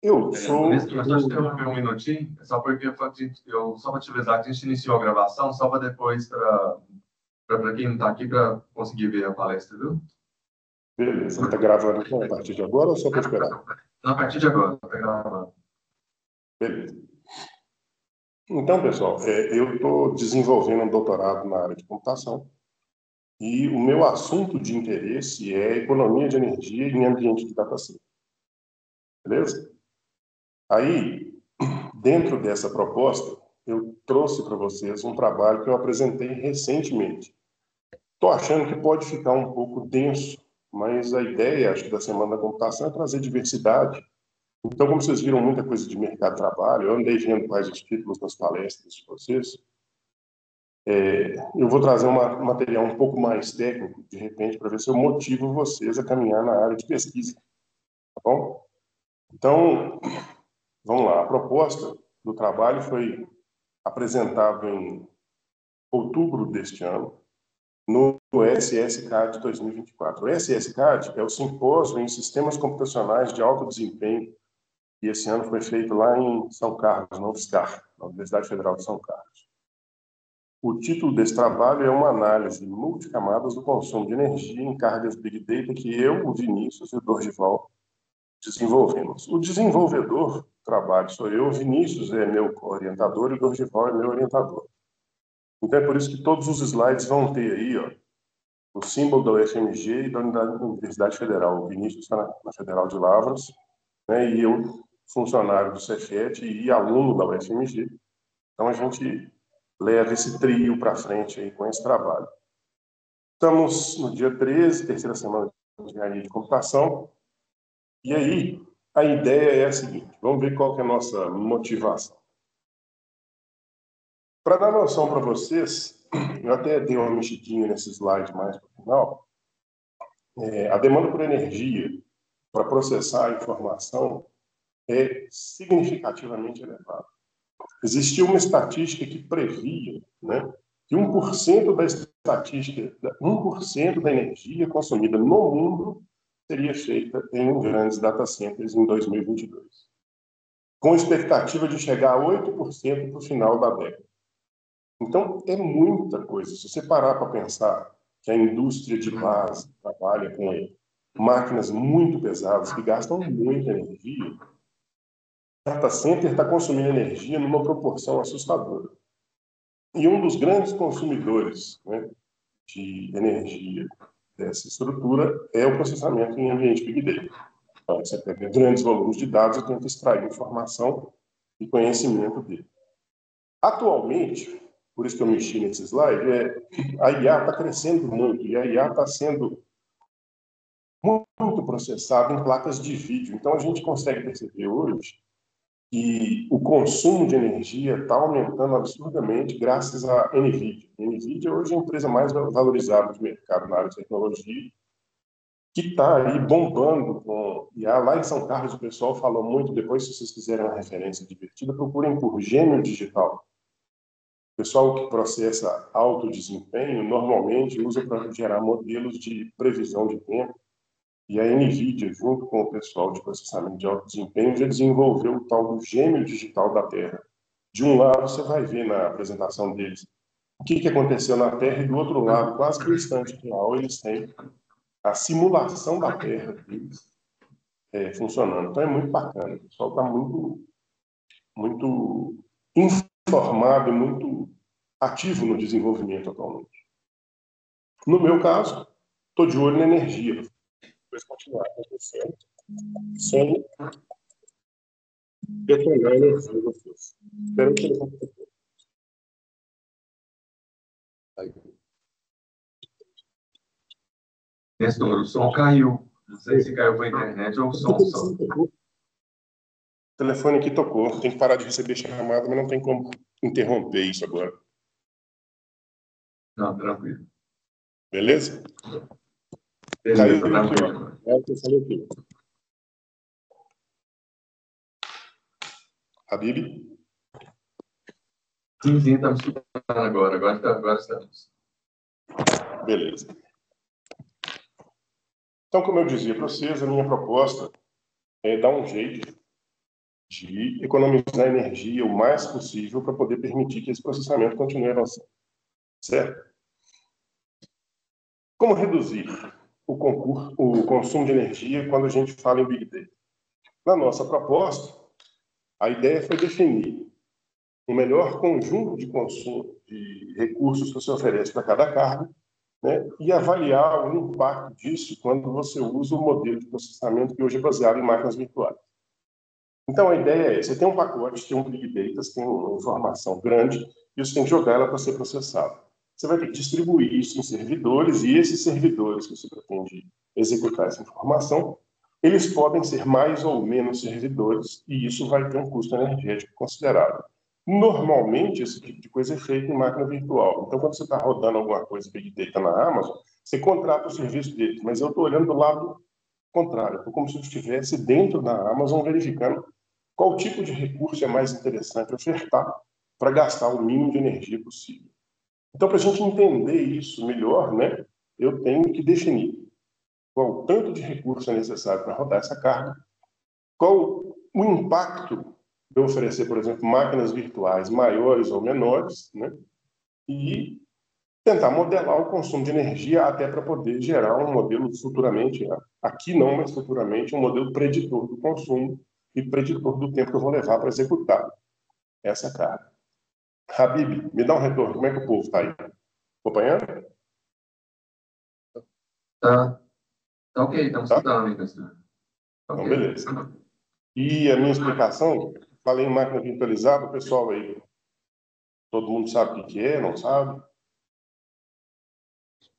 Eu sou... Mas só te interromper um minutinho, só porque eu só para te avisar que a gente iniciou a gravação, só para depois, para quem não está aqui, para conseguir ver a palestra, viu? Beleza. Você está gravando então, a partir de agora ou só para esperar? Não, a partir de agora, está gravando. Beleza. Então, pessoal, eu estou desenvolvendo um doutorado na área de computação e o meu assunto de interesse é economia de energia em ambiente de data center. Beleza? Aí, dentro dessa proposta, eu trouxe para vocês um trabalho que eu apresentei recentemente. Estou achando que pode ficar um pouco denso, mas a ideia, acho que da Semana da Computação é trazer diversidade. Então, como vocês viram muita coisa de mercado de trabalho, eu andei vendo quais os títulos das palestras de vocês, eu vou trazer um material um pouco mais técnico, de repente, para ver se eu motivo vocês a caminhar na área de pesquisa. Tá bom? Então, vamos lá. A proposta do trabalho foi apresentada em outubro deste ano, no SSCAD 2024. O SSCAD é o Simpósio em Sistemas Computacionais de Alto Desempenho, e esse ano foi feito lá em São Carlos, na UFSCar, na Universidade Federal de São Carlos. O título desse trabalho é uma análise multicamadas do consumo de energia em cargas Big Data que eu, o Vinícius e o Dorgival desenvolvemos. O desenvolvedor do trabalho sou eu, o Vinícius é meu orientador e o Dorgival é meu orientador. Então é por isso que todos os slides vão ter aí, ó, o símbolo da UFMG e da Universidade Federal. O Vinícius está na Federal de Lavras, né, e eu, funcionário do Cefet e aluno da UFMG. Então a gente leva esse trio para frente aí com esse trabalho. Estamos no dia 13, terceira semana de engenharia de computação, e aí a ideia é a seguinte, vamos ver qual que é a nossa motivação. Para dar noção para vocês, eu até dei uma mexidinha nesse slide mais para o final, a demanda por energia para processar a informação é significativamente elevada. Existia uma estatística que previa, né, que 1% da estatística, 1% da energia consumida no mundo seria feita em grandes data centers em 2022, com expectativa de chegar a 8% para o final da década. Então, é muita coisa. Se você parar para pensar que a indústria de base trabalha com máquinas muito pesadas, que gastam muita energia, o data center está consumindo energia numa proporção assustadora. E um dos grandes consumidores, né, de energia dessa estrutura é o processamento em ambiente Big Data. Então, você pega grandes volumes de dados e tenta extrair informação e conhecimento dele. Atualmente, por isso que eu mexi nesse slide, a IA está crescendo muito e a IA está sendo muito processada em placas de vídeo. Então, a gente consegue perceber hoje que o consumo de energia está aumentando absurdamente graças à NVIDIA. A NVIDIA hoje é a empresa mais valorizada do mercado na área de tecnologia, que está aí bombando com IA. Lá em São Carlos o pessoal falou muito, depois se vocês quiserem uma referência divertida, procurem por Gênio Digital. O pessoal que processa alto desempenho normalmente usa para gerar modelos de previsão de tempo. E a NVIDIA, junto com o pessoal de processamento de alto desempenho, já desenvolveu o tal do gêmeo digital da Terra. De um lado, você vai ver na apresentação deles o que aconteceu na Terra, e do outro lado, quase que no instante real, eles têm a simulação da Terra deles funcionando. Então é muito bacana. O pessoal está muito informado e muito ativo no desenvolvimento atualmente. No meu caso, estou de olho na energia. Depois continuar acontecendo sem detonar a energia de vocês. Espero que ele Nestor, o som caiu. Não sei se caiu para a internet ou o som só. O telefone aqui tocou. Tem que parar de receber chamada, mas não tem como interromper isso agora. Não, tranquilo. Beleza? Beleza, Caiu aqui, tranquilo. ó. É o que eu falei aqui. Habib? Sim, estamos escutando agora. Agora estamos. Beleza. Então, como eu dizia para vocês, a minha proposta é dar um jeito de economizar energia o mais possível para poder permitir que esse processamento continue avançando. Certo? Como reduzir o consumo de energia quando a gente fala em Big Data? Na nossa proposta, a ideia foi definir o melhor conjunto de consumo de recursos que você oferece para cada carga, né, e avaliar o impacto disso quando você usa o modelo de processamento que hoje é baseado em máquinas virtuais. Então, a ideia é, você tem um pacote, tem um Big Data, você tem uma informação grande, e você tem que jogar ela para ser processada. Você vai ter que distribuir isso em servidores, e esses servidores que você pretende executar essa informação, eles podem ser mais ou menos servidores, e isso vai ter um custo energético considerável. Normalmente, esse tipo de coisa é feito em máquina virtual. Então, quando você está rodando alguma coisa Big Data na Amazon, você contrata o serviço deles, mas eu estou olhando do lado contrário, é como se eu estivesse dentro da Amazon verificando qual tipo de recurso é mais interessante ofertar para gastar o mínimo de energia possível. Então, para a gente entender isso melhor, né, eu tenho que definir qual tanto de recurso é necessário para rodar essa carga, qual o impacto de eu oferecer, por exemplo, máquinas virtuais maiores ou menores, né, e tentar modelar o consumo de energia até para poder gerar um modelo futuramente, aqui não, mas futuramente, um modelo preditor do consumo e preditor do tempo que eu vou levar para executar essa carga. Habib, me dá um retorno, como é que o povo está aí? Acompanhando? Tá, tá ok, estamos Tá? escutando, hein, pastor? Então, Ok. beleza. E a minha explicação, falei em máquina virtualizada, o pessoal aí, todo mundo sabe o que é, não sabe?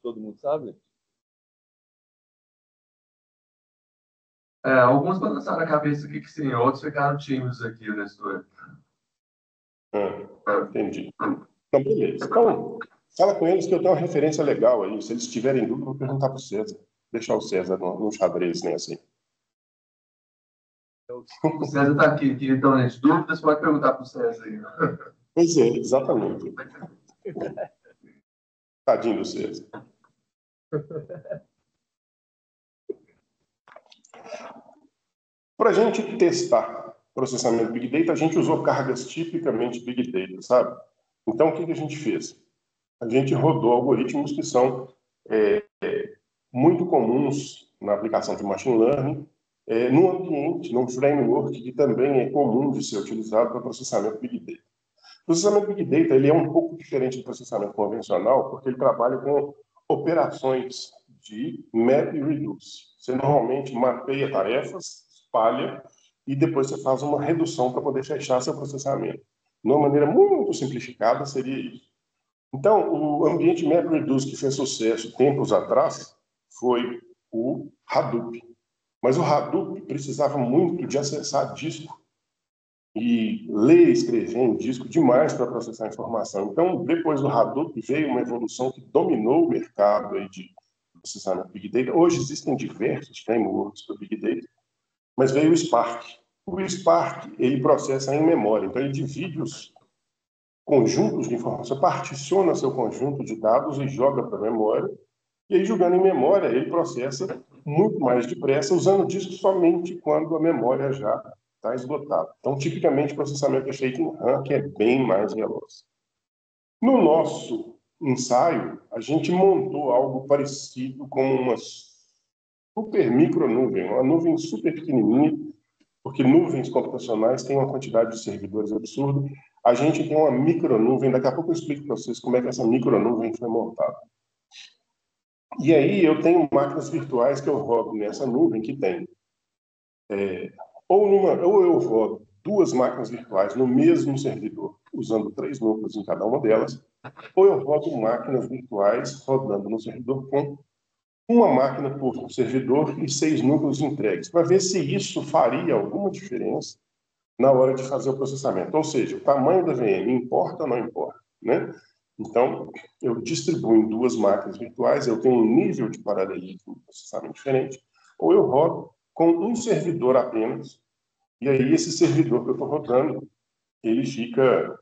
Todo mundo sabe? Alguns balançaram a cabeça aqui que sim, outros ficaram tímidos aqui, né, Nestor? Entendi. Então, beleza. Então, fala com eles que eu tenho uma referência legal aí. Se eles tiverem dúvida, eu vou perguntar para o César. Deixar o César num xadrez, né, assim. O César está aqui, então, gente, dúvidas, pode perguntar para o César aí. Pois é, exatamente. Tadinho do César. Para a gente testar processamento Big Data, a gente usou cargas tipicamente Big Data, sabe? Então, o que a gente fez? A gente rodou algoritmos que são muito comuns na aplicação de Machine Learning, num ambiente, num framework que também é comum de ser utilizado para processamento Big Data. O processamento Big Data ele é um pouco diferente do processamento convencional, porque ele trabalha com operações de map e reduce. Você normalmente mapeia tarefas, espalha, e depois você faz uma redução para poder fechar seu processamento. De uma maneira muito simplificada, seria isso. Então, o ambiente MapReduce que fez sucesso tempos atrás foi o Hadoop. Mas o Hadoop precisava muito de acessar disco e ler e escrever em disco demais para processar informação. Então, depois do Hadoop, veio uma evolução que dominou o mercado aí de processamento Big Data. Hoje existem diversos frameworks para Big Data, mas veio o Spark. O Spark, ele processa em memória, então ele divide os conjuntos de informação, particiona seu conjunto de dados e joga para a memória, e aí jogando em memória, ele processa muito mais depressa, usando disco somente quando a memória já está esgotada. Então, tipicamente, o processamento é feito em RAM, que é bem mais veloz. No nosso ensaio, a gente montou algo parecido com uma super micronuvem, uma nuvem super pequenininha, porque nuvens computacionais têm uma quantidade de servidores absurda. A gente tem uma micronuvem, daqui a pouco eu explico para vocês como é que essa micronuvem foi montada. E aí eu tenho máquinas virtuais que eu rodo nessa nuvem que tem. Ou eu rodo duas máquinas virtuais no mesmo servidor, usando 3 núcleos em cada uma delas, ou eu rodo máquinas virtuais rodando no servidor com uma máquina por servidor e 6 núcleos entregues, para ver se isso faria alguma diferença na hora de fazer o processamento. Ou seja, o tamanho da VM importa ou não importa, né? Então, eu distribuo em 2 máquinas virtuais, eu tenho um nível de paralelismo de processamento diferente, ou eu rodo com um servidor apenas, e aí esse servidor que eu estou rodando, ele fica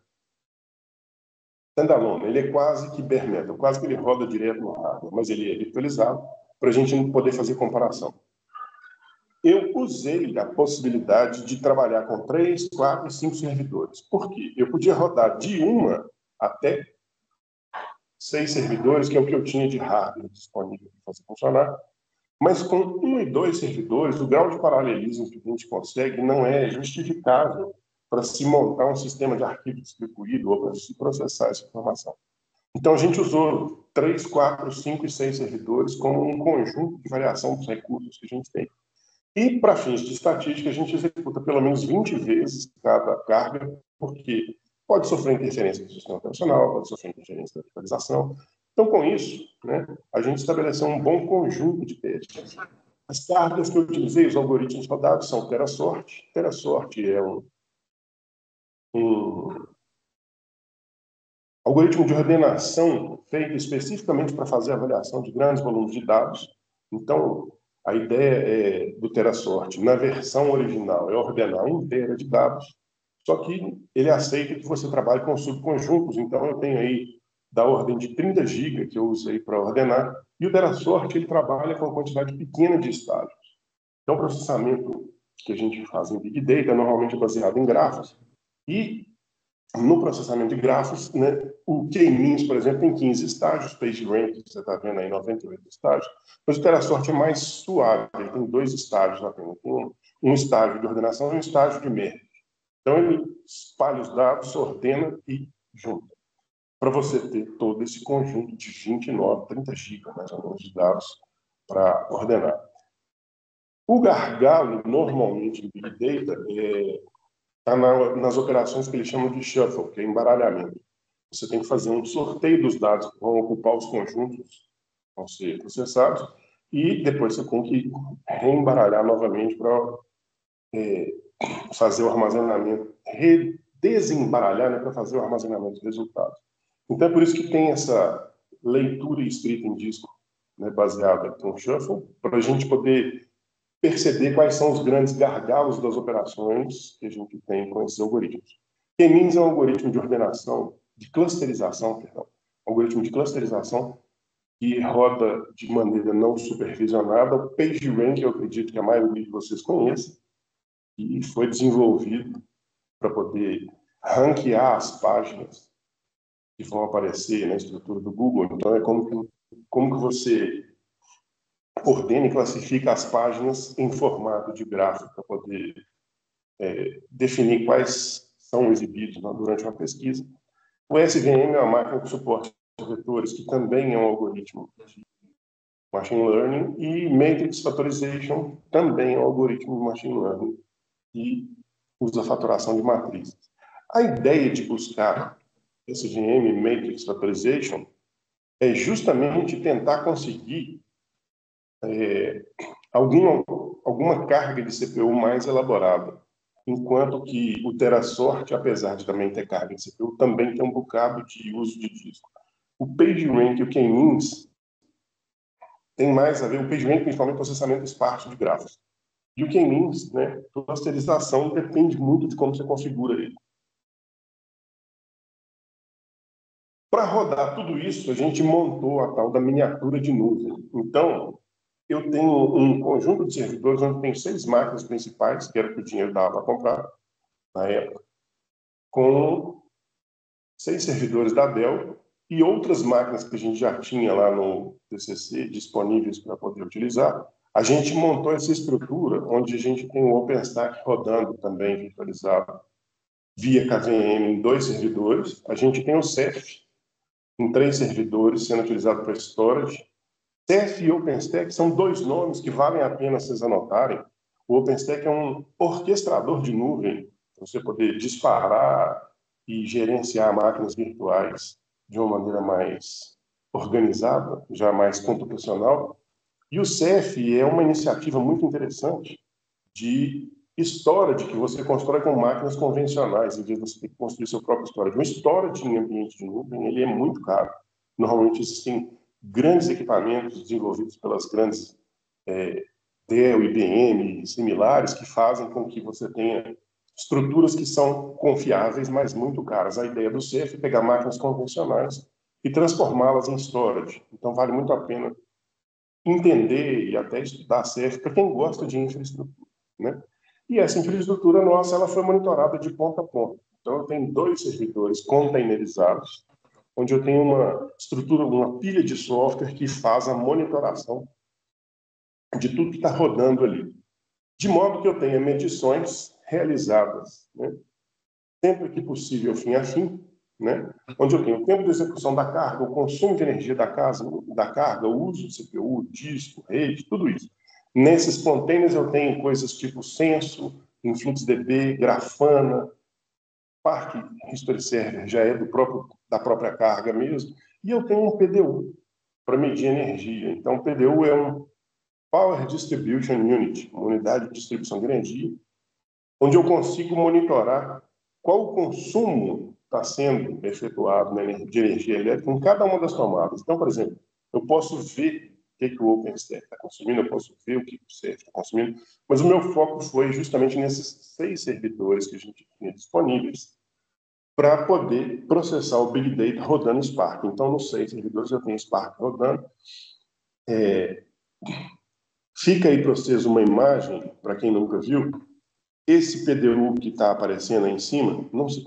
standalone, ele é quase que bare metal, quase que ele roda direto no hardware, mas ele é virtualizado para a gente não poder fazer comparação. eu usei a possibilidade de trabalhar com 3, 4 e 5 servidores. Por quê? Eu podia rodar de 1 até 6 servidores, que é o que eu tinha de hardware disponível para fazer funcionar. Mas com 1 e 2 servidores, o grau de paralelismo que a gente consegue não é justificável para se montar um sistema de arquivo distribuído ou para se processar essa informação. Então, a gente usou 3, 4, 5 e 6 servidores como um conjunto de variação dos recursos que a gente tem. E, para fins de estatística, a gente executa pelo menos 20 vezes cada carga, porque pode sofrer interferência do sistema operacional, pode sofrer interferência da atualização. Então, com isso, né, a gente estabeleceu um bom conjunto de testes. As cargas que eu utilizei, os algoritmos rodados, são TeraSort. TeraSort é um algoritmo de ordenação feito especificamente para fazer avaliação de grandes volumes de dados. Então, a ideia do TeraSort, na versão original, é ordenar 1 tera de dados, só que ele aceita que você trabalhe com subconjuntos. Então, eu tenho aí da ordem de 30 GB que eu usei para ordenar, e o TeraSort ele trabalha com uma quantidade pequena de estágios. Então, o processamento que a gente faz em Big Data normalmente é baseado em grafos, e no processamento de grafos, né, o K-means, por exemplo, tem 15 estágios, PageRank, que você está vendo aí, 98 estágios, mas o TeraSort é mais suave, ele tem 2 estágios apenas, um estágio de ordenação e um estágio de merge. Então, ele espalha os dados, ordena e junta, para você ter todo esse conjunto de 29, 30 GB, mais ou menos, de dados para ordenar. O gargalo, normalmente, em Big Data, está nas operações que eles chamam de shuffle, que é embaralhamento. Você tem que fazer um sorteio dos dados que vão ocupar os conjuntos que vão ser processados e depois você tem que reembaralhar novamente para fazer o armazenamento, desembaralhar, né, para fazer o armazenamento dos resultados. Então é por isso que tem essa leitura escrita em disco, né, baseada no shuffle, para a gente poder perceber quais são os grandes gargalos das operações que a gente tem com esses algoritmos. K-means é um algoritmo de ordenação, de clusterização, perdão, algoritmo de clusterização que roda de maneira não supervisionada. O PageRank, eu acredito que a maioria de vocês conhece, e foi desenvolvido para poder ranquear as páginas que vão aparecer na estrutura do Google. Então, é como que você ordena e classifica as páginas em formato de gráfico para poder definir quais são exibidos, né, durante uma pesquisa. O SVM é uma máquina de suporte a vetores, que também é um algoritmo de machine learning, e Matrix Factorization também é um algoritmo de machine learning e usa fatoração de matrizes. A ideia de buscar SVM e Matrix Factorization é justamente tentar conseguir alguma carga de CPU mais elaborada, enquanto que o TeraSort, apesar de também ter carga de CPU, também tem um bocado de uso de disco. O PageRank e o K-means tem mais a ver, o PageRank principalmente processamento esparso de grafos. E o K-means, né, clusterização, depende muito de como você configura ele. Para rodar tudo isso, a gente montou a tal da miniatura de nuvem. Então, eu tenho um conjunto de servidores onde tem 6 máquinas principais, que era o que o dinheiro dava para comprar na época, com 6 servidores da Dell e outras máquinas que a gente já tinha lá no TCC disponíveis para poder utilizar. A gente montou essa estrutura onde a gente tem o OpenStack rodando também virtualizado via KVM em 2 servidores. A gente tem o Ceph em 3 servidores sendo utilizado para storage. Ceph e OpenStack são 2 nomes que valem a pena vocês anotarem. O OpenStack é um orquestrador de nuvem, para você poder disparar e gerenciar máquinas virtuais de uma maneira mais organizada, já mais computacional. E o Ceph é uma iniciativa muito interessante de storage que você constrói com máquinas convencionais, em vez de você ter que construir seu próprio storage. Um storage em ambiente de nuvem, ele é muito caro. Normalmente existem grandes equipamentos desenvolvidos pelas grandes Dell, IBM e similares que fazem com que você tenha estruturas que são confiáveis, mas muito caras. A ideia do Ceph é pegar máquinas convencionais e transformá-las em storage. Então, vale muito a pena entender e até estudar serve para quem gosta de infraestrutura, né? E essa infraestrutura nossa, ela foi monitorada de ponta a ponta. Então, eu tenho 2 servidores containerizados, onde eu tenho uma estrutura, uma pilha de software que faz a monitoração de tudo que está rodando ali. De modo que eu tenha medições realizadas, né? Sempre que possível, fim a fim, né? Onde eu tenho o tempo de execução da carga, o consumo de energia da casa, da carga, o uso do CPU, disco, rede, tudo isso. Nesses containers eu tenho coisas tipo Senso, InfluxDB, Grafana, Spark History Server já é da própria carga mesmo, e eu tenho um PDU para medir energia. Então, o PDU é um Power Distribution Unit, uma unidade de distribuição de energia, onde eu consigo monitorar qual o consumo está sendo efetuado de energia elétrica em cada uma das tomadas. Então, por exemplo, eu posso ver o que o OpenStack está consumindo, eu posso ver o que o Ceph está consumindo, mas o meu foco foi justamente nesses 6 servidores que a gente tinha disponíveis para poder processar o Big Data rodando em Spark. Então, nos 6 servidores eu tenho Spark rodando. Fica aí para vocês uma imagem, para quem nunca viu. Esse PDU que está aparecendo aí em cima, não sei,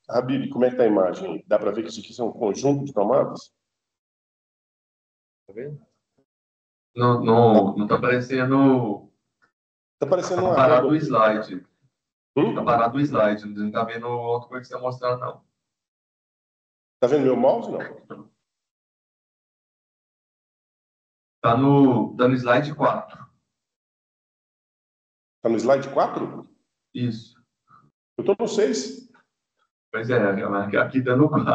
Habib, como é que está a imagem? Dá para ver que isso aqui são um conjunto de tomadas? Tá vendo? Não está aparecendo. Está parecendo Tá uma parado o régua. slide. Tá Hum? parado o slide. Não tá vendo outra coisa que você está mostrando, não. Tá vendo meu mouse? Não. Tá no slide 4. Está no slide 4? Isso. Eu estou no 6. Pois é, aqui dando 4.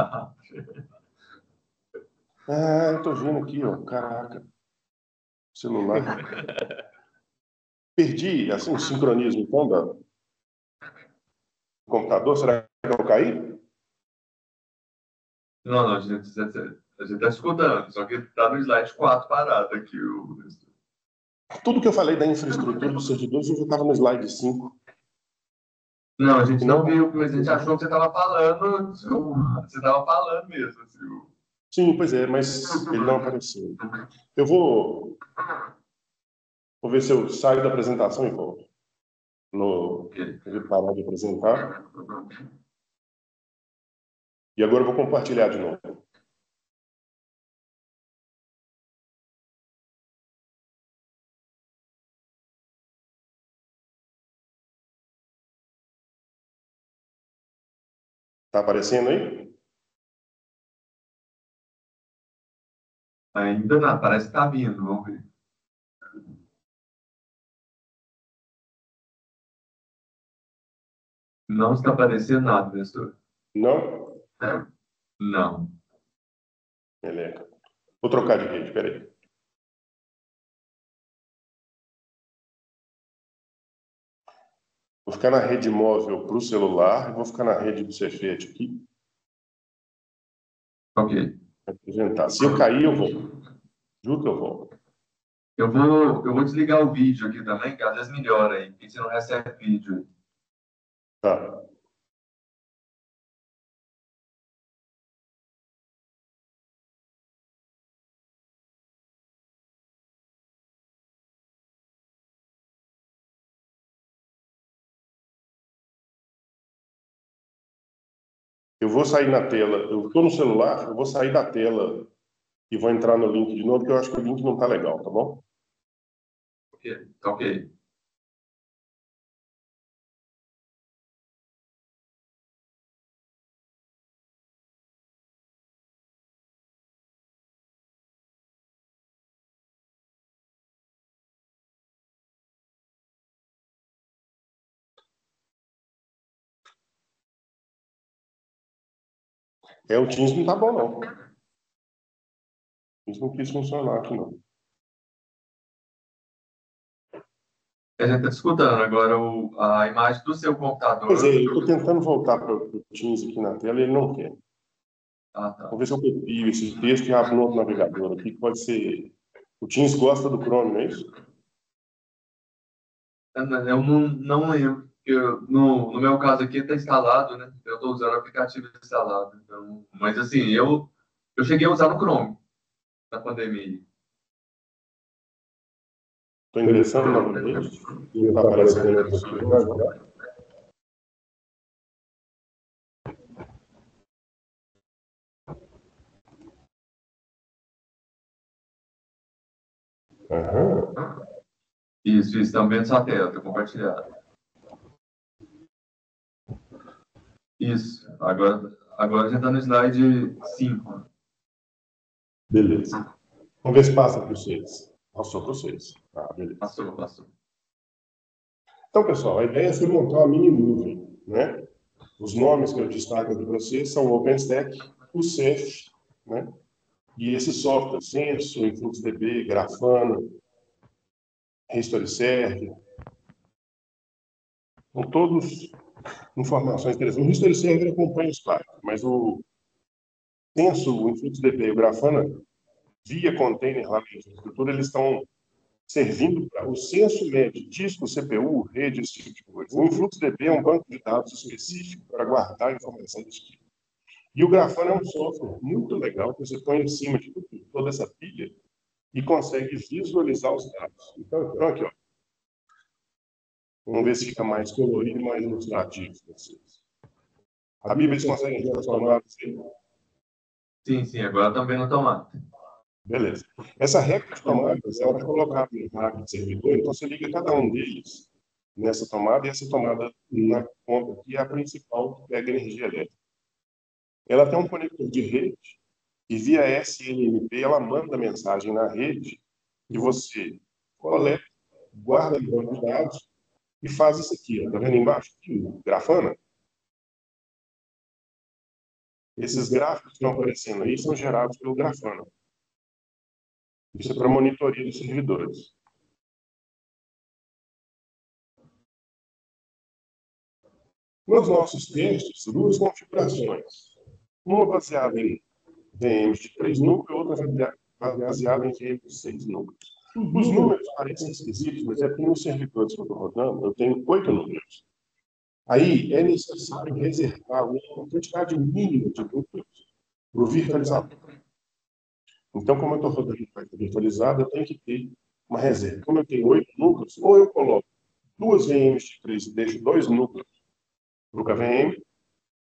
Ah, eu estou vendo aqui, ó. Caraca. Celular. Perdi assim, o sincronismo então, do computador. Será que eu caí? Não, a gente está escutando, só que tá no slide 4 parado aqui. Tudo que eu falei da infraestrutura dos servidores eu já estava no slide 5. Não, a gente E não... não viu, mas a gente achou que você estava falando. Você estava falando mesmo. Assim. Sim, pois é, mas ele não apareceu. Eu vou ver se eu saio da apresentação e volto. Eu vou parar de apresentar. E agora eu vou compartilhar de novo. Está aparecendo aí? Ainda não, parece que está vindo, vamos ver. Não está aparecendo nada, Nestor. Não? Não. Beleza. Vou trocar de rede, peraí. Vou ficar na rede móvel para o celular e vou ficar na rede do Cefet aqui. Ok. Apresentar. Se eu cair, eu volto. Juro que eu volto. Eu vou desligar o vídeo aqui também, que às vezes melhora aí, porque você não recebe vídeo. Tá. Eu vou sair na tela. Eu estou no celular, eu vou sair da tela e vou entrar no link de novo, porque eu acho que o link não está legal, tá bom? Ok. Ok. O Teams não tá bom, não. O Teams não quis funcionar aqui, não. A gente está escutando agora a imagem do seu Pois é, computador. eu estou tentando voltar para o Teams aqui na tela e ele não quer. Ah, tá. Vamos ver se eu copio esse texto e abro no outro navegador aqui, que pode ser... O Teams gosta do Chrome, não é isso? Eu não lembro. No meu caso aqui está instalado, né? Eu estou usando o aplicativo instalado. Então, mas assim, eu cheguei a usar no Chrome na pandemia. Estou ingressando novamente. Não está aparecendo outras coisas agora. Aham. Isso, também sua tela, está compartilhado. Isso, agora a gente está no slide 5. Beleza. Vamos ver se passa para vocês. Passou para vocês. Ah, beleza. Passou. Então, pessoal, a ideia é montar uma mini nuvem, né? Os nomes que eu destaco aqui para vocês são o OpenStack, o Ceph, né? E esse software, Senso, InfluxDB, Grafana, HistoryServe, são todos informações interessantes. O HistoryServe acompanha os packs, mas o Senso, o InfluxDB e o Grafana, via container lá na infraestrutura, eles estão servindo para o senso médio, disco, CPU, rede, esse tipo de coisa. O InfluxDB é um banco de dados específico para guardar informação desse tipo. E o Grafana é um software muito legal que você põe em cima de toda essa pilha e consegue visualizar os dados. Então aqui, ó. Vamos ver se fica mais colorido e mais ilustrativo para vocês. A Bíblia, eles conseguem ver as tomadas aí? Sim, agora também na tomada. Beleza. Essa regra de tomadas, ela está colocada em rack de servidor, então você liga cada um deles nessa tomada, e essa tomada na ponta aqui é a principal que pega energia elétrica. Ela tem um conector de rede, e via SNMP ela manda mensagem na rede, e você coleta, guarda no banco de dados, e faz isso aqui. Está vendo embaixo? Aqui, Grafana. Esses gráficos que estão aparecendo aí são gerados pelo Grafana. Isso é para monitoria dos servidores. Nos nossos testes, duas configurações. Uma baseada em VMs de 3 núcleos, outra baseada em VMs de 6 núcleos. Os números parecem esquisitos, mas é porque nos servidores que eu estou rodando, eu tenho 8 núcleos. Aí é necessário reservar uma quantidade mínima de núcleos para o virtualizador. Então, como eu estou rodando virtualizado, eu tenho que ter uma reserva. Como eu tenho 8 núcleos, ou eu coloco 2 VMs de 3 e deixo 2 núcleos para o KVM,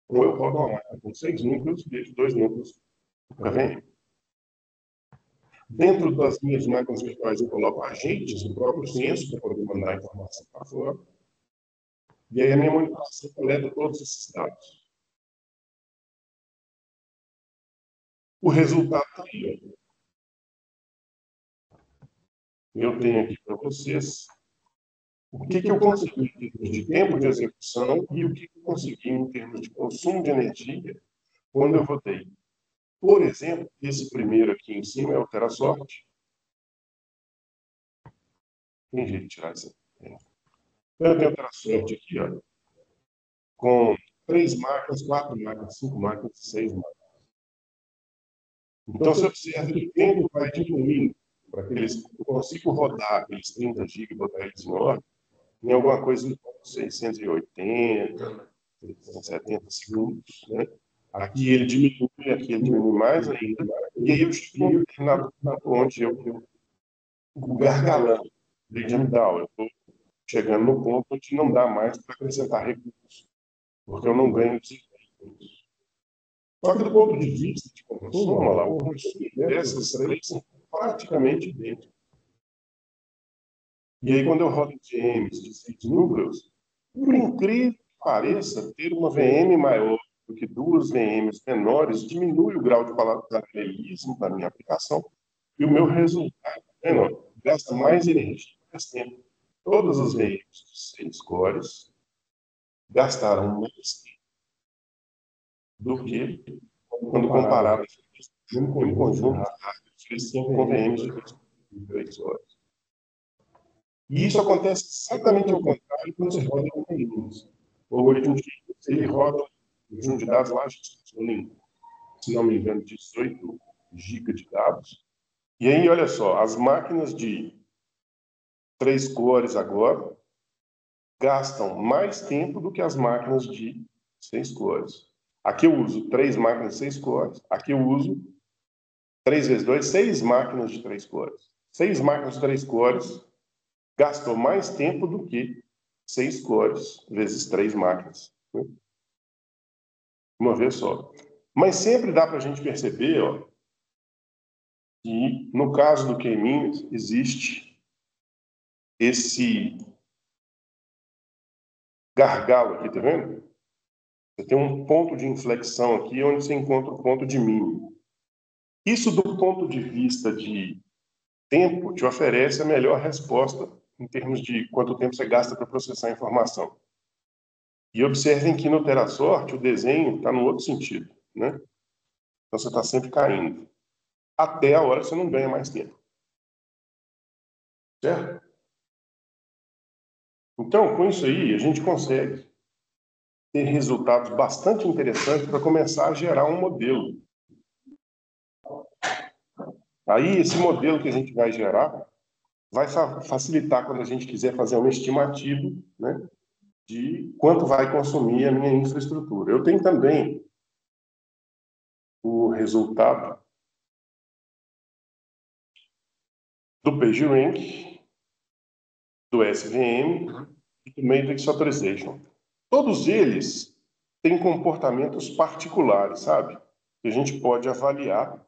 ou eu rodo uma máquina com 6 núcleos e deixo 2 núcleos para o KVM. Dentro das minhas máquinas virtuais, eu coloco agentes do próprio Senso para poder mandar a informação para fora. E aí a minha monitoração coleta todos esses dados. O resultado está aí. Eu tenho aqui para vocês o que eu consegui em termos de tempo de execução e o que eu consegui em termos de consumo de energia quando eu rodei. Por exemplo, esse primeiro aqui em cima é o TeraSort. Tem jeito de tirar isso aqui. Eu tenho o TeraSort aqui, ó, com 3 máquinas, 4 máquinas, 5 máquinas, 6 máquinas. Então, você observa que o tempo vai diminuindo para que eu consiga rodar aqueles 30 GB e botar eles em ordem em alguma coisa de 680, 670 segundos. Né? Aqui ele diminui mais ainda, e aí eu chego num determinado ponto onde o gargalão, já me dá, eu estou chegando no ponto onde não dá mais para acrescentar recursos, porque eu não ganho desempenho. Só que do ponto de vista de consumo, olha lá, o consumo dessas 3 são praticamente idênticos. E aí, quando eu rodo VMs de 6 núcleos, por incrível que pareça, ter uma VM maior do que 2 VMs menores diminui o grau de paralelismo da minha aplicação e o meu resultado é menor. Gasta mais energia, mais tempo. Todas as VMs de 6 cores gastaram mais tempo do que quando comparado em um conjunto de dados com VMs de 3 cores. E isso acontece exatamente ao contrário quando você roda com Linux. O algoritmo de Linux, ele roda um conjunto de dados lá, se não me engano, 18 GB de dados. E aí, olha só, as máquinas de 3 cores agora gastam mais tempo do que as máquinas de 6 cores. Aqui eu uso 3 máquinas de 6 cores. Aqui eu uso 3 vezes 2, 6 máquinas de 3 cores. 6 máquinas de 3 cores gastou mais tempo do que 6 cores vezes 3 máquinas, né? Uma vez só. Mas sempre dá para a gente perceber, ó, que no caso do K-means existe esse gargalo aqui, tá vendo? Você tem um ponto de inflexão aqui onde você encontra o ponto de mínimo. Isso, do ponto de vista de tempo, te oferece a melhor resposta em termos de quanto tempo você gasta para processar a informação. E observem que no TeraSort o desenho está no outro sentido, né? Então você está sempre caindo, até a hora que você não ganha mais tempo. Certo? Então, com isso aí, a gente consegue ter resultados bastante interessantes para começar a gerar um modelo. Aí, esse modelo que a gente vai gerar vai facilitar quando a gente quiser fazer uma estimativa, né, de quanto vai consumir a minha infraestrutura. Eu tenho também o resultado do PageRank, do SVM e do Matrix Authorization. Todos eles têm comportamentos particulares, sabe? Que a gente pode avaliar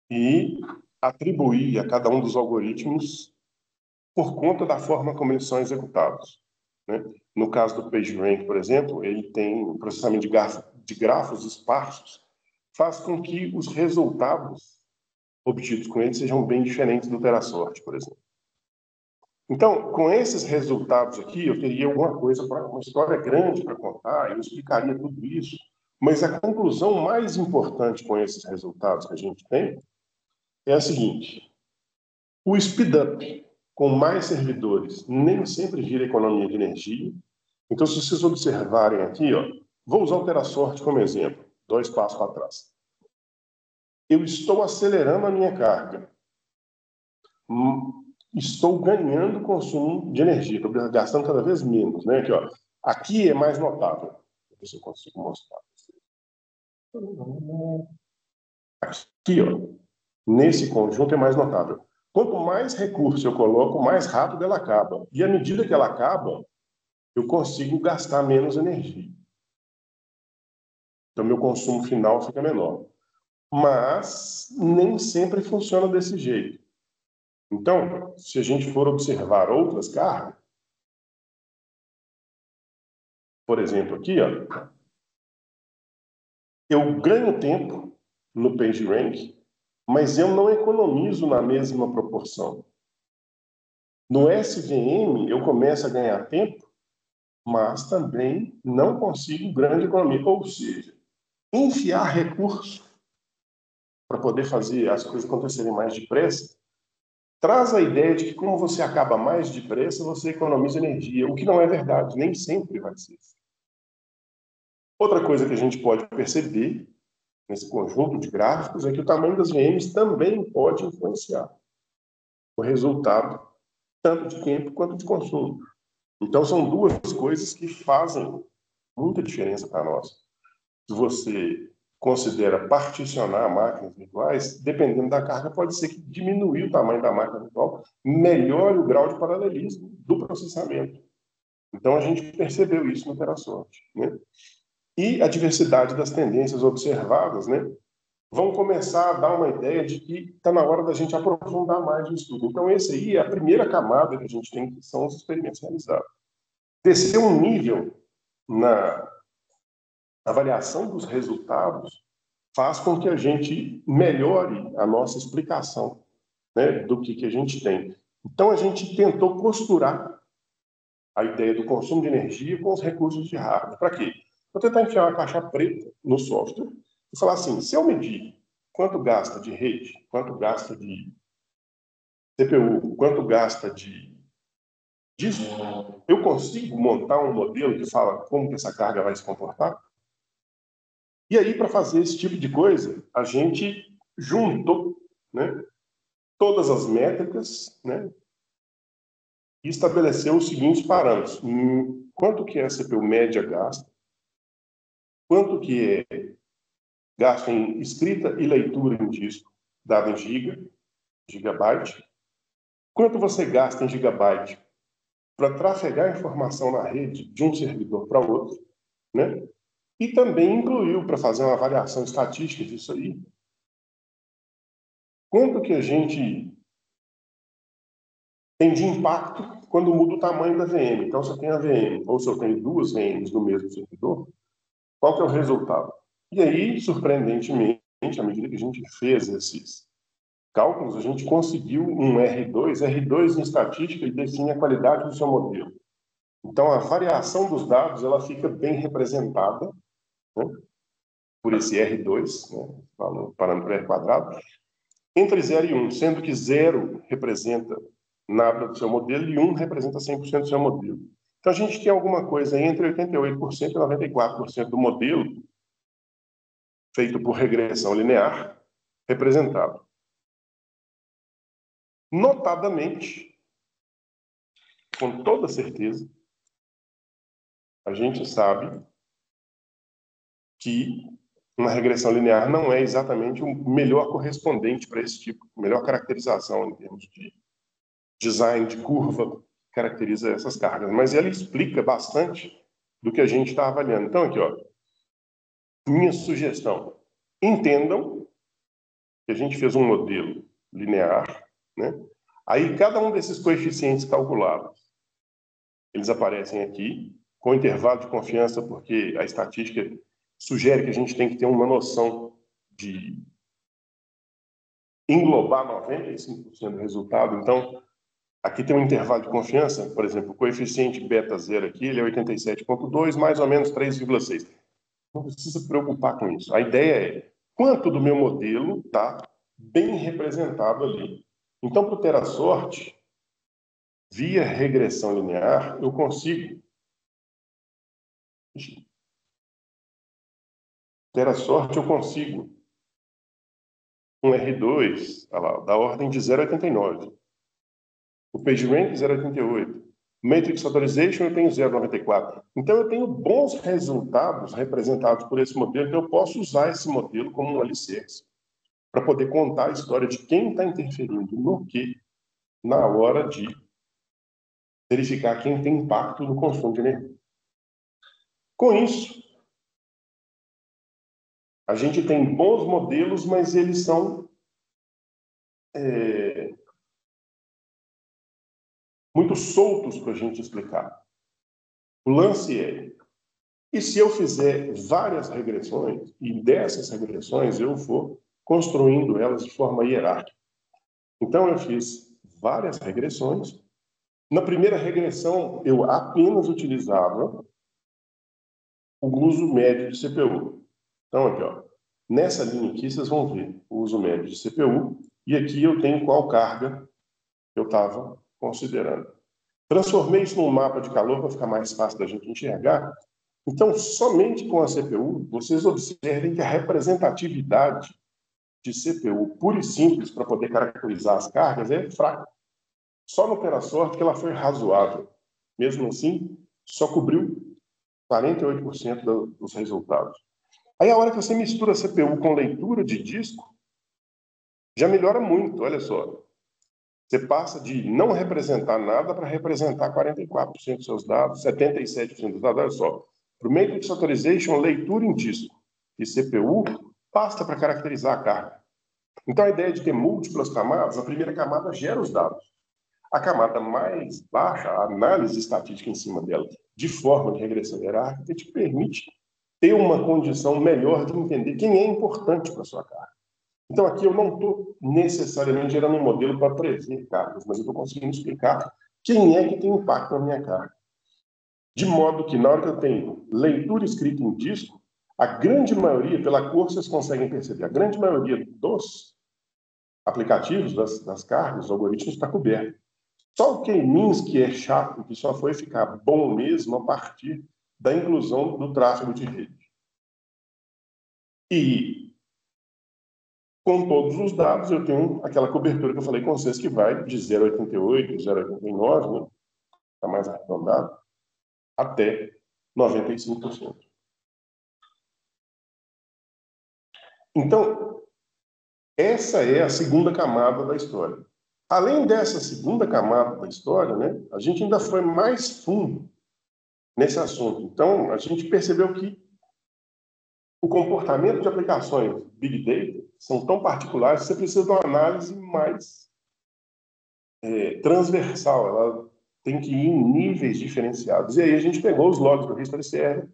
e atribuir a cada um dos algoritmos por conta da forma como eles são executados, né? No caso do PageRank, por exemplo, ele tem um processamento de grafos esparsos, faz com que os resultados obtidos com ele sejam bem diferentes do TeraSort, por exemplo. Então, com esses resultados aqui, eu teria uma história grande para contar, eu explicaria tudo isso, mas a conclusão mais importante com esses resultados que a gente tem é a seguinte: o speedup com mais servidores nem sempre gira economia de energia. Então, se vocês observarem aqui, ó, vou usar o TeraSort como exemplo, 2 passos para trás. Eu estou acelerando a minha carga. Estou ganhando consumo de energia, estou gastando cada vez menos, né? Aqui, ó. Aqui é mais notável. Deixa eu ver se eu consigo mostrar. Aqui, ó, nesse conjunto é mais notável. Quanto mais recurso eu coloco, mais rápido ela acaba. E à medida que ela acaba, eu consigo gastar menos energia. Então, meu consumo final fica menor. Mas nem sempre funciona desse jeito. Então, se a gente for observar outras cargas, por exemplo, aqui, ó, eu ganho tempo no PageRank, mas eu não economizo na mesma proporção. No SVM, eu começo a ganhar tempo, mas também não consigo grande economia. Ou seja, enfiar recurso para poder fazer as coisas acontecerem mais depressa traz a ideia de que, como você acaba mais depressa, você economiza energia, o que não é verdade, nem sempre vai ser. Outra coisa que a gente pode perceber nesse conjunto de gráficos é que o tamanho das VMs também pode influenciar o resultado, tanto de tempo quanto de consumo. Então, são duas coisas que fazem muita diferença para nós. Se você considera particionar máquinas virtuais, dependendo da carga, pode ser que diminuir o tamanho da máquina virtual melhore o grau de paralelismo do processamento. Então, a gente percebeu isso no TeraSort, né? E a diversidade das tendências observadas, né, vão começar a dar uma ideia de que está na hora da gente aprofundar mais o estudo. Então, esse aí é a primeira camada que a gente tem, que são os experimentos realizados. Descer um nível na avaliação dos resultados faz com que a gente melhore a nossa explicação, né, do que a gente tem. Então, a gente tentou costurar a ideia do consumo de energia com os recursos de hardware. Para quê? Para tentar enfiar uma caixa preta no software e falar assim, se eu medir quanto gasta de rede, quanto gasta de CPU, quanto gasta de disco, eu consigo montar um modelo que fala como que essa carga vai se comportar? E aí, para fazer esse tipo de coisa, a gente juntou, né, todas as métricas, né, e estabeleceu os seguintes parâmetros. Quanto que é a CPU média gasta, quanto que é gasto em escrita e leitura em disco, dado em gigabyte, quanto você gasta em gigabyte para trafegar informação na rede de um servidor para outro, né? E também incluiu, para fazer uma avaliação estatística disso aí, quanto que a gente tem de impacto quando muda o tamanho da VM. Então, se eu tenho a VM, ou se eu tenho duas VMs no mesmo servidor, qual que é o resultado? E aí, surpreendentemente, à medida que a gente fez esses cálculos, a gente conseguiu um R2. R2 em estatística e define a qualidade do seu modelo. Então, a variação dos dados ela fica bem representada, né, por esse R2, né, parâmetro R quadrado, entre 0 e 1, sendo que 0 representa nada do seu modelo e 1 representa 100% do seu modelo. Então, a gente tem alguma coisa entre 88% e 94% do modelo feito por regressão linear representado. Notadamente, com toda certeza, a gente sabe que uma regressão linear não é exatamente o melhor correspondente para esse tipo, melhor caracterização em termos de design de curva que caracteriza essas cargas, mas ela explica bastante do que a gente está avaliando. Então, aqui, ó, minha sugestão, entendam que a gente fez um modelo linear, né? Aí, cada um desses coeficientes calculados, eles aparecem aqui, com intervalo de confiança, porque a estatística sugere que a gente tem que ter uma noção de englobar 95% do resultado. Então, aqui tem um intervalo de confiança, por exemplo, o coeficiente beta 0 aqui, ele é 87,2, mais ou menos 3,6. Não precisa se preocupar com isso. A ideia é quanto do meu modelo está bem representado ali. Então, para ter a sorte, via regressão linear, eu consigo ter a sorte, eu consigo um R2, lá, da ordem de 0,89. O PageRank 0,88. Matrix Authorization eu tenho 0,94. Então eu tenho bons resultados representados por esse modelo, que eu posso usar esse modelo como um alicerce para poder contar a história de quem está interferindo no que na hora de verificar quem tem impacto no consumo de energia. Com isso, a gente tem bons modelos, mas eles são muito soltos para a gente explicar. O lance é, e se eu fizer várias regressões, e dessas regressões eu for construindo elas de forma hierárquica? Então eu fiz várias regressões. Na primeira regressão, eu apenas utilizava o uso médio de CPU. Então aqui, ó, nessa linha aqui, vocês vão ver o uso médio de CPU, e aqui eu tenho qual carga eu estava considerando. Transformei isso num mapa de calor para ficar mais fácil da gente enxergar. Então, somente com a CPU, vocês observem que a representatividade de CPU pura e simples para poder caracterizar as cargas é fraca. Só no Terasorte que ela foi razoável. Mesmo assim, só cobriu 48% dos resultados. Aí, a hora que você mistura a CPU com leitura de disco, já melhora muito, olha só. Você passa de não representar nada para representar 44% dos seus dados, 77% dos dados, olha só. Para o Matrix Authorization, leitura em disco e CPU basta para caracterizar a carga. Então, a ideia de ter múltiplas camadas, a primeira camada gera os dados. A camada mais baixa, a análise estatística em cima dela, de forma de regressão hierárquica, te permite ter uma condição melhor de entender quem é importante para a sua carga. Então, aqui eu não estou necessariamente gerando um modelo para prever cargas, mas eu estou conseguindo explicar quem é que tem impacto na minha carga. De modo que, na hora que eu tenho leitura escrita em disco, a grande maioria, pela cor vocês conseguem perceber, a grande maioria dos aplicativos, das cargas, dos algoritmos, está coberto. Só o K-means que é chato, que só foi ficar bom mesmo a partir da inclusão do tráfego de rede. E com todos os dados, eu tenho aquela cobertura que eu falei com vocês, que vai de 0,88, 0,89, né? Está mais arredondado, até 95%. Então, essa é a segunda camada da história. Além dessa segunda camada da história, né, a gente ainda foi mais fundo nesse assunto. Então, a gente percebeu que o comportamento de aplicações Big Data são tão particulares que você precisa de uma análise mais transversal. Ela tem que ir em níveis diferenciados. E aí a gente pegou os logs do History Server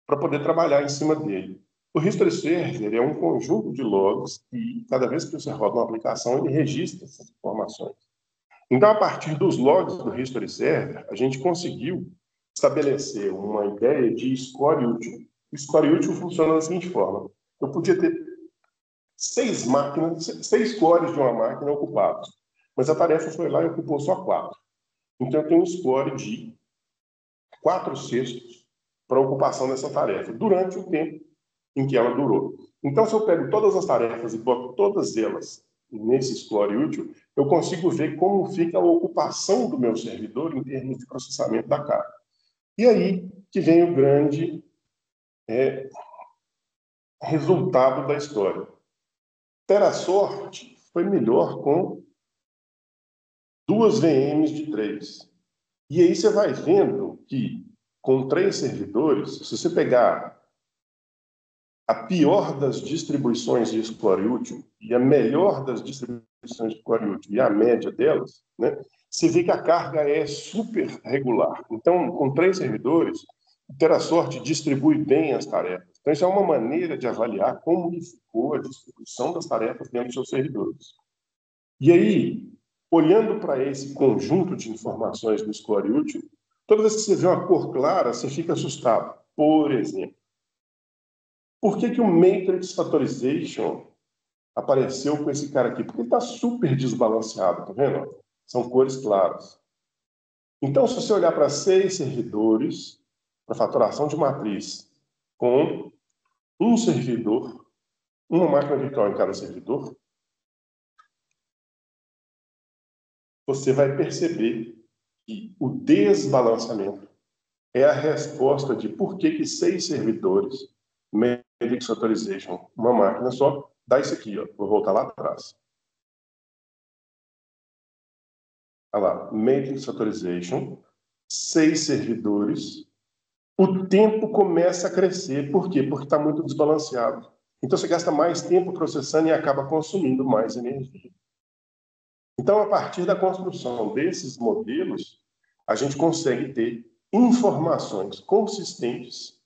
para poder trabalhar em cima dele. O History Server é um conjunto de logs e cada vez que você roda uma aplicação, ele registra essas informações. Então, a partir dos logs do History Server, a gente conseguiu estabelecer uma ideia de score útil. O score útil funciona da seguinte forma: eu podia ter 6 cores de uma máquina ocupadas, mas a tarefa foi lá e ocupou só 4. Então, eu tenho um score de 4/6 para a ocupação dessa tarefa, durante o tempo em que ela durou. Então, se eu pego todas as tarefas e boto todas elas nesse score útil, eu consigo ver como fica a ocupação do meu servidor em termos de processamento da carga. E aí que vem o grande resultado da história. TeraSort foi melhor com 2 VMs de 3. E aí você vai vendo que, com 3 servidores, se você pegar a pior das distribuições de score útil e a melhor das distribuições de score útil e a média delas, né, você vê que a carga é super regular. Então, com 3 servidores, o TeraSort distribui bem as tarefas. Então, isso é uma maneira de avaliar como ficou a distribuição das tarefas dentro dos seus servidores. E aí, olhando para esse conjunto de informações do score útil, toda vez que você vê uma cor clara, você fica assustado. Por exemplo, por que o Matrix Factorization apareceu com esse cara aqui? Porque ele está super desbalanceado, tá vendo? São cores claras. Então, se você olhar para 6 servidores, para fatoração de matriz, com um servidor, uma máquina virtual em cada servidor, você vai perceber que o desbalanceamento é a resposta de por que 6 servidores, Matrix Factorization, uma máquina só, dá isso aqui, ó. Vou voltar lá atrás. Olha lá, Matrix Factorization, 6 servidores, o tempo começa a crescer. Por quê? Porque está muito desbalanceado. Então você gasta mais tempo processando e acaba consumindo mais energia. Então, a partir da construção desses modelos, a gente consegue ter informações consistentes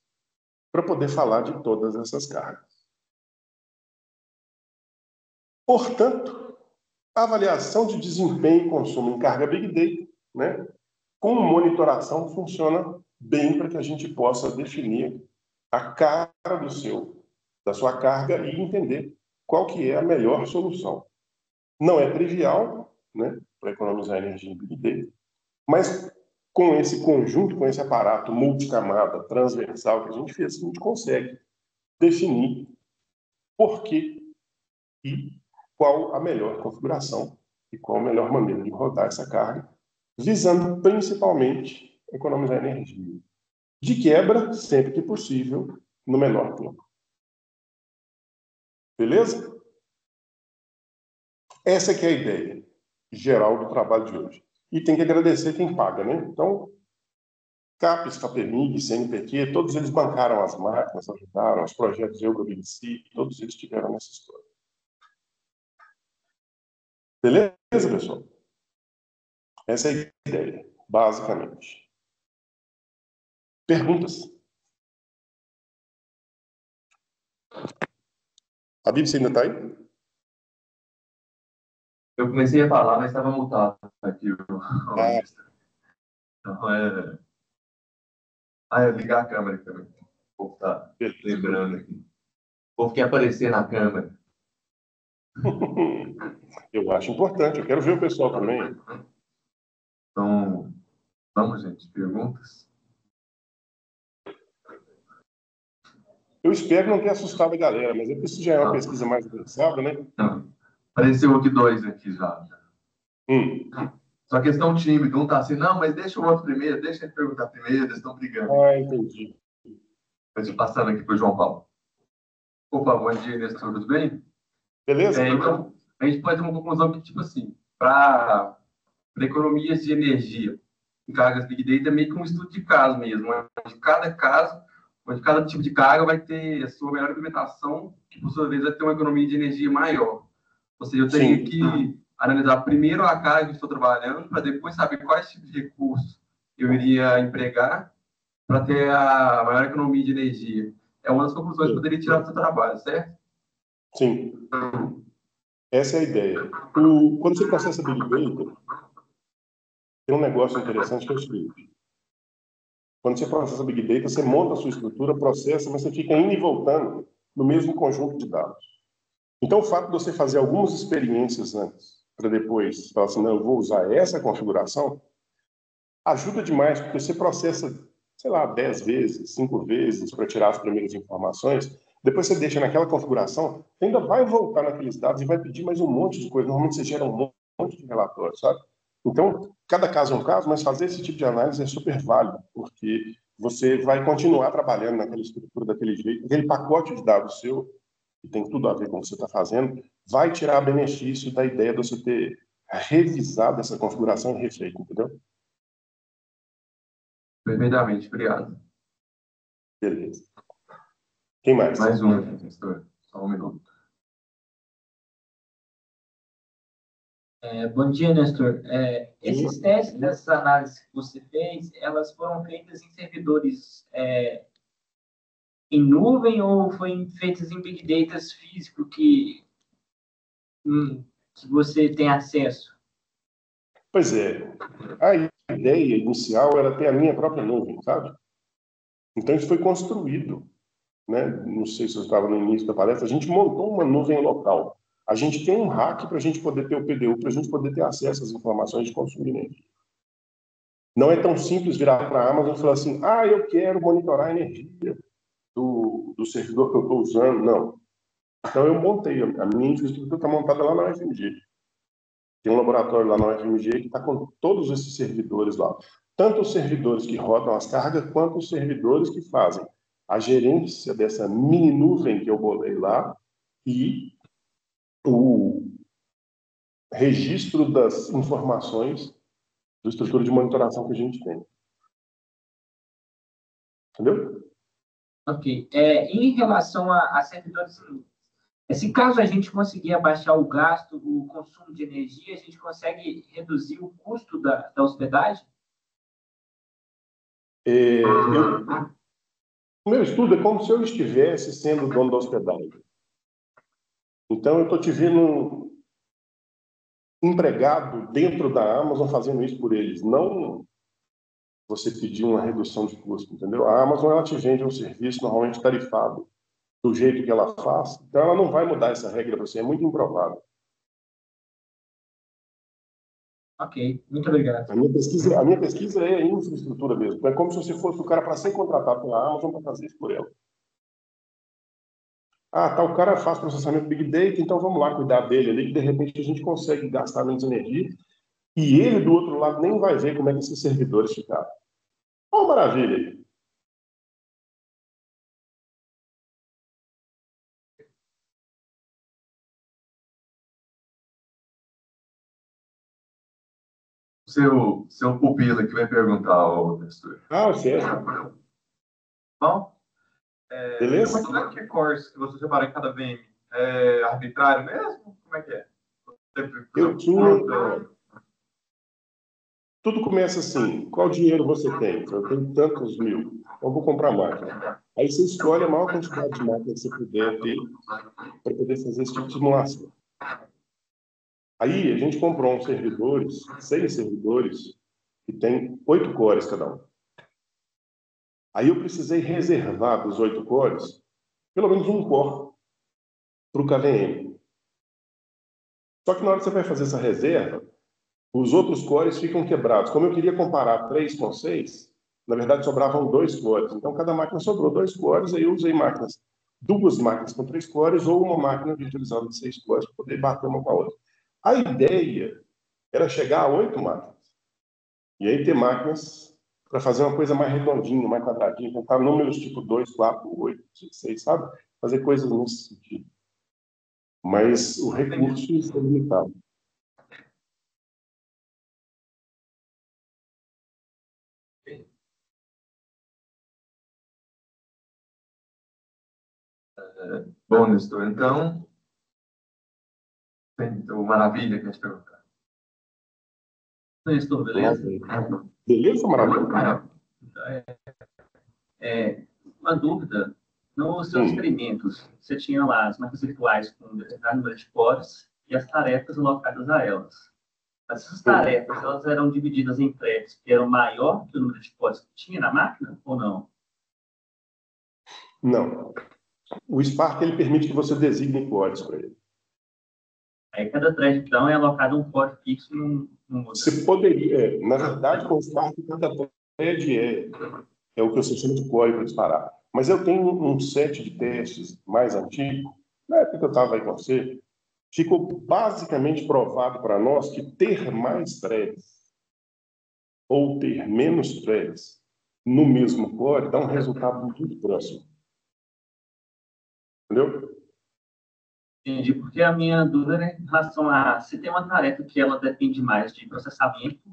para poder falar de todas essas cargas. Portanto, a avaliação de desempenho e consumo em carga Big Data, né, com monitoração, funciona bem para que a gente possa definir a cara da sua carga e entender qual que é a melhor solução. Não é trivial, né, para economizar energia em Big Data, mas com esse conjunto, com esse aparato multicamada, transversal que a gente fez, a gente consegue definir por que e qual a melhor configuração e qual a melhor maneira de rodar essa carga, visando principalmente economizar energia. De quebra, sempre que possível, no menor tempo. Beleza? Essa que é a ideia geral do trabalho de hoje. E tem que agradecer quem paga, né? Então, CAPES, CAPEMIG, CNPq, todos eles bancaram as máquinas, ajudaram, os projetos EuroBNC, todos eles tiveram nessa história. Beleza, pessoal? Essa é a ideia, basicamente. Perguntas? A Bíblia, você ainda está aí? Eu comecei a falar, mas estava mutado aqui. Então, ligar a câmera aqui também. O povo está lembrando aqui. O povo quer aparecer na câmera. Eu acho importante, eu quero ver o pessoal também. Então, vamos, gente, perguntas? Eu espero não ter assustado a galera, mas é que isso já é uma pesquisa mais avançada, né? Não. Apareceu aqui 2 aqui já. Só que eles estão tímidos. Um está assim, não, mas deixa o outro primeiro, deixa ele perguntar primeiro, eles estão brigando. Ah, entendi. Estou passando aqui para o João Paulo. Por favor, bom dia, Nestor, tudo bem? Beleza? Então, a gente pode ter uma conclusão que, tipo assim, para economias de energia em cargas Big Data, é meio que um estudo de caso mesmo, onde cada caso, onde cada tipo de carga vai ter a sua melhor implementação, que por sua vez vai ter uma economia de energia maior. Ou seja, eu teria Sim. que analisar primeiro a carga que estou trabalhando, para depois saber quais tipos de recursos eu iria empregar para ter a maior economia de energia. É uma das conclusões que eu poderia tirar do seu trabalho, certo? Sim. Essa é a ideia. Quando você processa Big Data, tem um negócio interessante que é o seguinte. Quando você processa Big Data, você monta a sua estrutura, processa, mas você fica indo e voltando no mesmo conjunto de dados. Então, o fato de você fazer algumas experiências antes, para depois falar assim, não, eu vou usar essa configuração, ajuda demais, porque você processa, sei lá, 10 vezes, 5 vezes para tirar as primeiras informações, depois você deixa naquela configuração, você ainda vai voltar naqueles dados e vai pedir mais um monte de coisa. Normalmente você gera um monte de relatórios, sabe? Então, cada caso é um caso, mas fazer esse tipo de análise é super válido, porque você vai continuar trabalhando naquela estrutura daquele jeito, aquele pacote de dados seu, que tem tudo a ver com o que você está fazendo, vai tirar benefício da ideia de você ter revisado essa configuração e refeito, entendeu? Perfeitamente, obrigado. Beleza. Quem mais? Mais um, professor. Só um minuto. Bom dia, Nestor. Esses testes dessas análises que você fez, elas foram feitas em servidores em nuvem ou foi feitas em Big Data físico que você tem acesso? Pois é. A ideia inicial era ter a minha própria nuvem, sabe? Então isso foi construído, né? Não sei se eu estava no início da palestra, a gente montou uma nuvem local. A gente tem um hack para a gente poder ter o PDU, para a gente poder ter acesso às informações de consumo de energia. Não é tão simples virar para a Amazon e falar assim, eu quero monitorar a energia do servidor que eu estou usando. Não. Então eu montei, a minha infraestrutura está montada lá na UFMG. Tem um laboratório lá na UFMG que está com todos esses servidores lá. Tanto os servidores que rodam as cargas, quanto os servidores que fazem a gerência dessa mini nuvem que eu bolei lá e o registro das informações da estrutura de monitoração que a gente tem. Entendeu? Ok. Em relação a servidores em nuvem, se caso a gente conseguir abaixar o gasto, o consumo de energia, a gente consegue reduzir o custo da hospedagem? O meu estudo é como se eu estivesse sendo dono da hospedagem. Então, eu estou te vendo empregado dentro da Amazon fazendo isso por eles. Não você pedir uma redução de custo, entendeu? A Amazon, ela te vende um serviço normalmente tarifado do jeito que ela faz. Então, ela não vai mudar essa regra para você. É muito improvável. Ok, muito obrigado. A minha pesquisa é infraestrutura mesmo. É como se você fosse o cara para ser contratado pela Amazon para fazer isso por ela. O cara faz processamento Big Data, então vamos lá cuidar dele ali, que de repente a gente consegue gastar menos energia e ele do outro lado nem vai ver como é que esses servidores ficaram. Uma maravilha. Seu pupilo aqui vai perguntar, professor. O César. Bom, Beleza? a quantidade de cores que você separa em cada VM é arbitrário mesmo? Como é que é? Eu tinha... Tudo começa assim, qual dinheiro você tem? Eu tenho tantos mil, então vou comprar máquina. Aí você escolhe a maior quantidade de máquina que você puder ter para poder fazer esse tipo de simulação. Aí a gente comprou uns servidores, 6 servidores, que tem 8 cores cada um. Aí eu precisei reservar dos 8 cores, pelo menos um core para o KVM. Só que na hora que você vai fazer essa reserva, os outros cores ficam quebrados. Como eu queria comparar 3 com 6, na verdade sobravam 2 cores. Então cada máquina sobrou 2 cores, aí eu usei duas máquinas com 3 cores ou uma máquina virtualizada de 6 cores para poder bater uma com a outra. A ideia era chegar a 8 máquinas. E aí ter máquinas para fazer uma coisa mais redondinha, mais quadradinha, contar números tipo 2, 4, 8, 6, sabe? Fazer coisas nesse sentido. Mas o recurso é limitado. Bom, Nestor, então, o Maravilha quer te perguntar. Nestor, beleza? Beleza, Maravilha? Uma dúvida. Nos seus experimentos, você tinha lá as máquinas virtuais com um determinado número de cores e as tarefas alocadas a elas. Essas tarefas, elas eram divididas em threads que eram maior que o número de cores que tinha na máquina, ou não? Não. O Spark, ele permite que você designe cores para ele. Aí cada thread, então, é alocado um core fixo num outro. Você poderia, na verdade, com o Spark, cada thread é o que você chama de core para disparar. Mas eu tenho um set de testes mais antigo, na época que eu estava aí com você, ficou basicamente provado para nós que ter mais threads ou ter menos threads no mesmo core dá um resultado muito próximo. Entendeu? Entendi, porque a minha dúvida é em relação a se tem uma tarefa que ela depende mais de processamento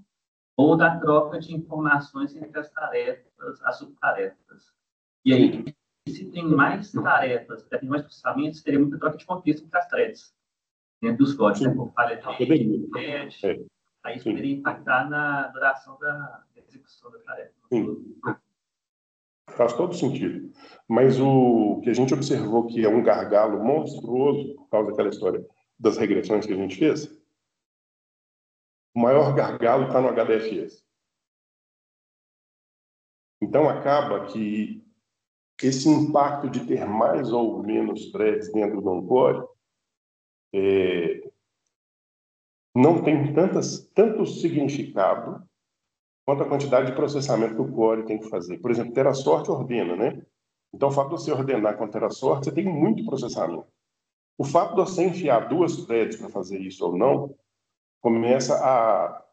ou da troca de informações entre as tarefas, as subtarefas. E aí, se tem mais tarefas, depende mais de processamento, teria muita troca de contexto entre as threads, dentro dos códigos, né? Por falha de thread, aí isso poderia impactar na duração da execução da tarefa. Sim. Faz todo sentido. Mas o que a gente observou que é um gargalo monstruoso por causa daquela história das regressões que a gente fez, o maior gargalo está no HDFS. Então acaba que esse impacto de ter mais ou menos threads dentro de um core não tem tanto significado quanto a quantidade de processamento que o core tem que fazer. Por exemplo, TeraSort ordena, né? Então, o fato de você ordenar com TeraSort, você tem muito processamento. O fato de você enfiar duas threads para fazer isso ou não, começa a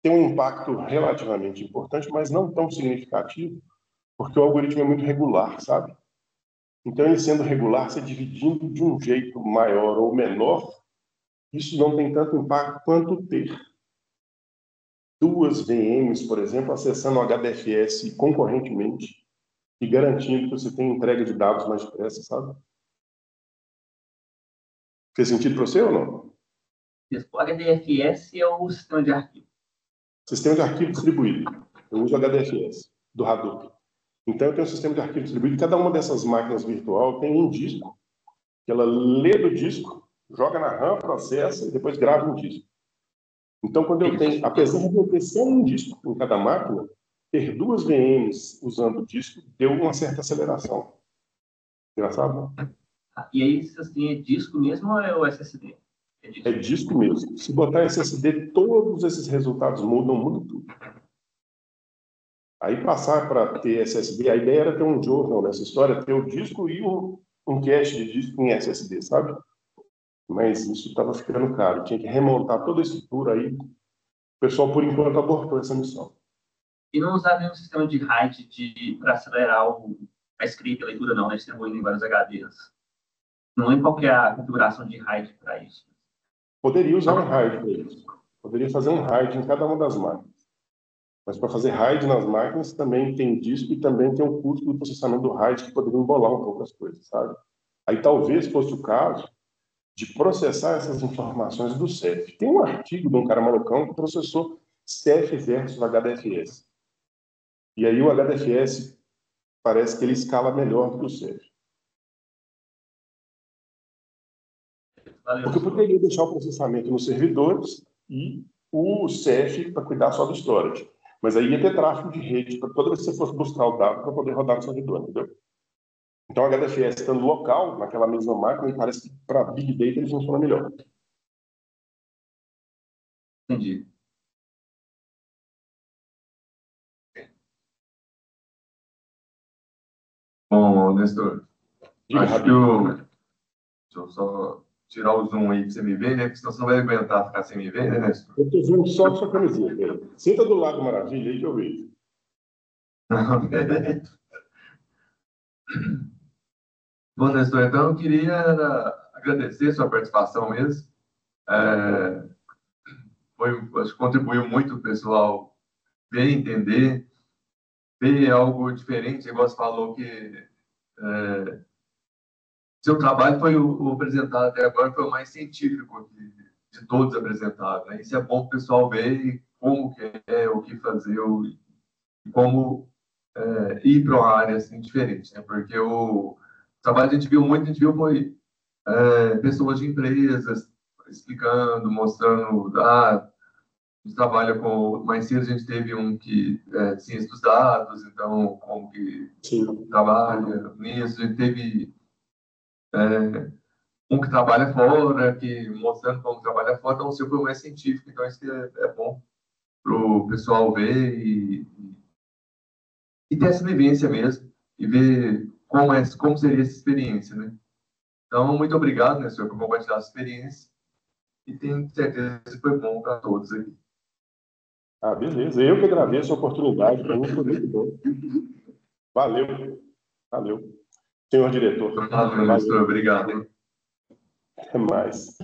ter um impacto relativamente importante, mas não tão significativo, porque o algoritmo é muito regular, sabe? Então, ele sendo regular, você dividindo de um jeito maior ou menor, isso não tem tanto impacto quanto ter duas VMs, por exemplo, acessando o HDFS concorrentemente e garantindo que você tem entrega de dados mais depressa, sabe? Fez sentido para você ou não? O HDFS é o sistema de arquivo. Sistema de arquivo distribuído. Eu uso HDFS, do Hadoop. Então, eu tenho um sistema de arquivo distribuído. Cada uma dessas máquinas virtual tem um disco, que ela lê do disco, joga na RAM, processa e depois grava um disco. Então, quando eu tenho, apesar de eu ter só um disco em cada máquina, ter duas VMs usando o disco deu uma certa aceleração. Engraçado, né? E aí, assim, é disco mesmo ou é o SSD? É disco mesmo. Se botar SSD, todos esses resultados muda tudo. Aí passar para ter SSD, a ideia era ter um journal nessa história, ter o disco e um cache de disco em SSD, sabe? Mas isso estava ficando caro. Tinha que remontar toda a estrutura aí. O pessoal, por enquanto, abortou essa missão. E não usar nenhum sistema de RAID para acelerar a escrita, a leitura, não, né? Distribuindo em vários HDs. Não lembro qual que é a configuração de RAID para isso. Poderia usar um RAID para isso. Poderia fazer um RAID em cada uma das máquinas. Mas para fazer RAID nas máquinas também tem disco e também tem o custo do processamento do RAID que poderia embolar um pouco as coisas, sabe? Aí talvez fosse o caso de processar essas informações do Ceph. Tem um artigo de um cara malucão que processou Ceph versus HDFS. E aí o HDFS parece que ele escala melhor do que o Ceph. Porque eu poderia deixar o processamento nos servidores e o Ceph para cuidar só do storage. Mas aí ia ter tráfego de rede para toda vez que você fosse buscar o dado para poder rodar no servidor, entendeu? Então, o HDFS estando local, naquela mesma máquina, parece que para Big Data ele funciona melhor. Entendi. Bom, Nestor, Diga, acho que deixa eu só tirar o zoom aí para você me ver, né? Porque senão você não vai aguentar ficar sem me ver, né, Nestor? Eu estou vendo só a sua camiseta. Senta do lado Maravilha aí que eu vejo. Bom, Nestor, então eu queria agradecer sua participação mesmo. Acho que contribuiu muito o pessoal ver, entender, ver algo diferente. Igual você falou que seu trabalho foi o apresentado até agora, foi o mais científico de todos apresentados, né? Isso é bom para o pessoal ver como que é, o que fazer, e como ir para uma área assim, diferente, né? Porque o trabalho que a gente viu foi pessoas de empresas explicando, mostrando, a gente trabalha com, mais cedo a gente teve um que de ciência dos dados, então como que trabalha nisso, a gente teve um que trabalha fora, que mostrando como trabalha fora, então o seu foi mais científico, então isso que é bom para o pessoal ver e ter essa vivência mesmo, e ver como seria essa experiência, né? Então, muito obrigado, né, senhor, por compartilhar a experiência, e tenho certeza que foi bom para todos aqui. Ah, beleza. Eu que agradeço a oportunidade, para mim foi muito bom. Valeu. Valeu. Senhor diretor. Valeu, senhor, obrigado. Até mais.